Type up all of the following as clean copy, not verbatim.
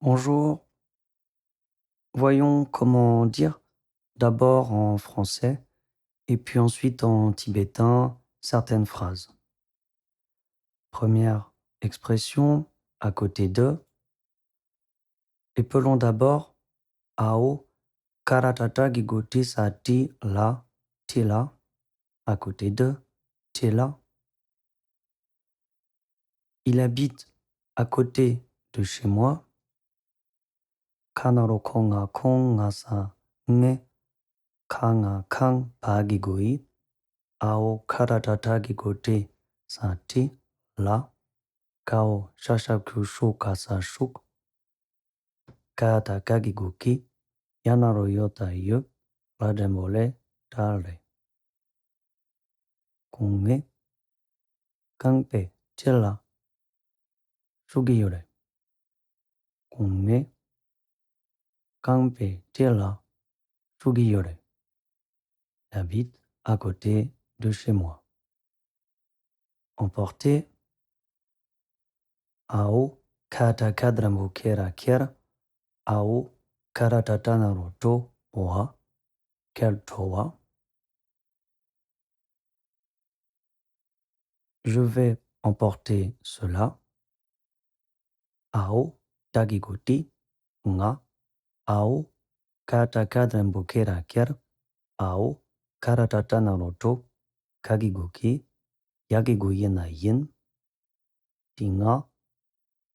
Bonjour, voyons comment dire d'abord en français et puis ensuite en tibétain certaines phrases. Première expression, à côté de, épelons d'abord ao karatata gigoti sati la tila, à côté de tila. Il habite à côté de chez moi. Kanaro konga sa nge kanga kang pagigoi. Ao karatatagi gote sati la kao shashakushu kasashuk katakagi goki yanaro yota yu rademole tare kunge kangpe tila shugiyure kunge kangpe tila shugiyure habite à côté de chez moi. Emporter ao katakadramukera kera ao karatatana roto wa keltowa. Je vais emporter cela. Ao tagigoti nga ao katakadrembokera ker ao karatatana roto kagigoki yagigoyena yin tinga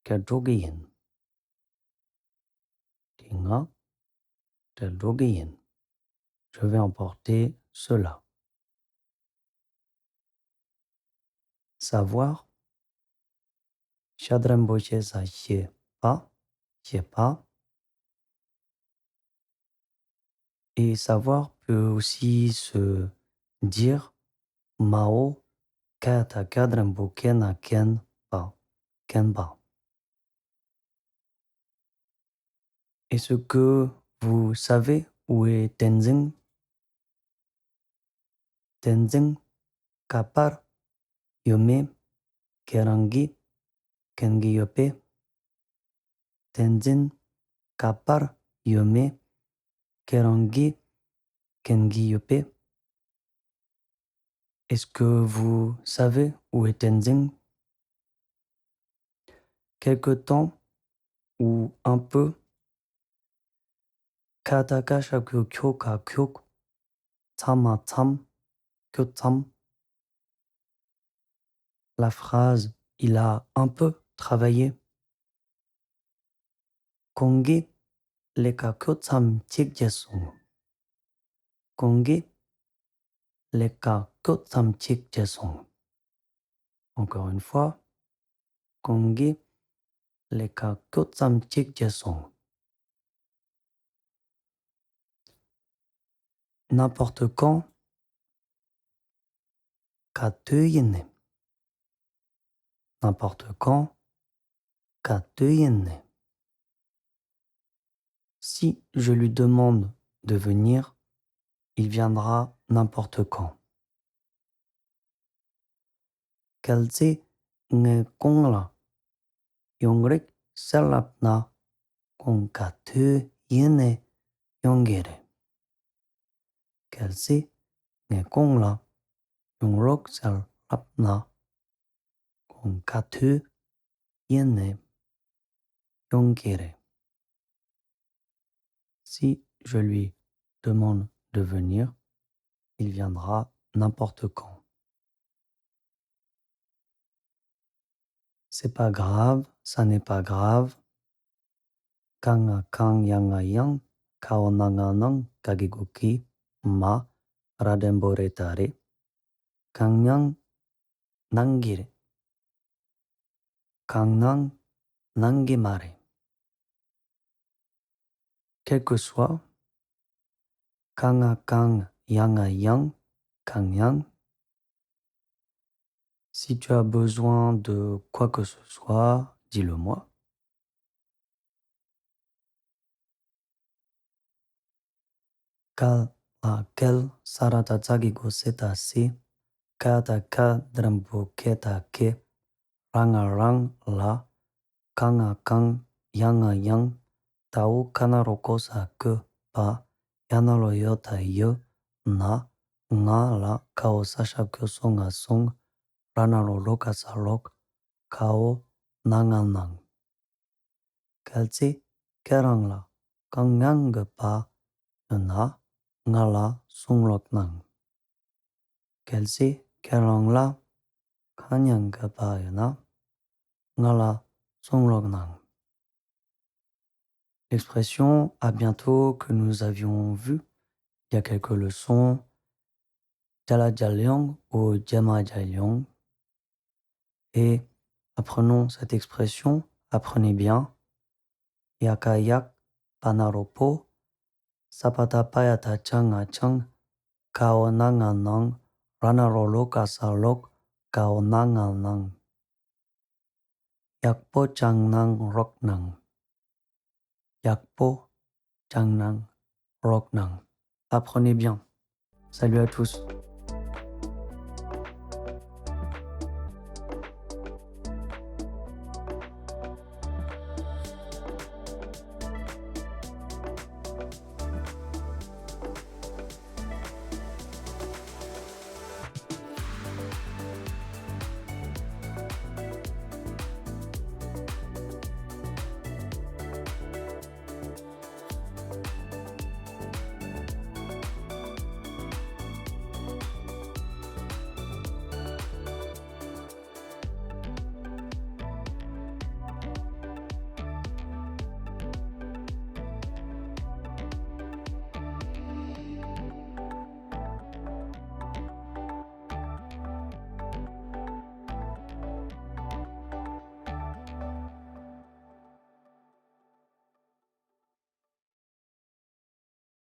keltogeyin tinga teltogeyin. Je vais emporter cela. Savoir Shadremboche sa chie pas. Et savoir peut aussi se dire Mao katakadrembokena ken pa. Est-ce que vous savez où est Tenzing? Tenzing kapar yome kerangi kengiyope. Tenzin kapar yome kerangi kengiyope. Est-ce que vous savez où est Tenzing? Quelque temps ou un peu. Kataka shaku kyoka kyok. Tama tam kyotam. La phrase il a un peu travaillé. Kongi leka kyotam chikjesung. Kongi leka kyotam chikjesung. Encore une fois. Kongi leka kyotam chikjesung. N'importe quand. Katuyine. N'importe quand. Katuyine. Si je lui demande de venir, il viendra n'importe quand. Kelze nge kongla. Yongrik selapna kong katuyine yongere. Kelze nge kongla. Yongrok selapna kong katuyine yongere. Si je lui demande de venir, il viendra n'importe quand. C'est pas grave, ça n'est pas grave. Kanga kang yanga yang, kaonanga nang kagigoki, ma rademboretare. Kangyang nangire. Kangnang nangimare. Quel que soit, kanga kang yanga yang, kangyang. Si tu as besoin de quoi que ce soit, dis-le-moi. Kal la kel saratatsagi goseta si, kata ka drambo keta ke, ranga rang la, kanga kang yang yang, tau kanaroko sa ke pa, yanalo yota yo, na, nga la kao sasha kyo songa song, ranalo loka sa lok, kao nanga nang. Kelsi kerang la, kang ngang ge pa, na, nga la song lok nang. Kelsi kerang la, kanyang ge pa na, nga la song lok nang. L'expression à bientôt que nous avions vue il y a quelques leçons, Jala Jalyong ou Jama Jalyong. Et apprenons cette expression, apprenez bien. Yakayak Panaropo, Sapata Payata Changa Chang, Kao Nanganang, Ranarolo Kasalok, Kao Nanganang. Yakpo Changnang Roknang. Yakpo Changnang Roknang. Apprenez bien. Salut à tous.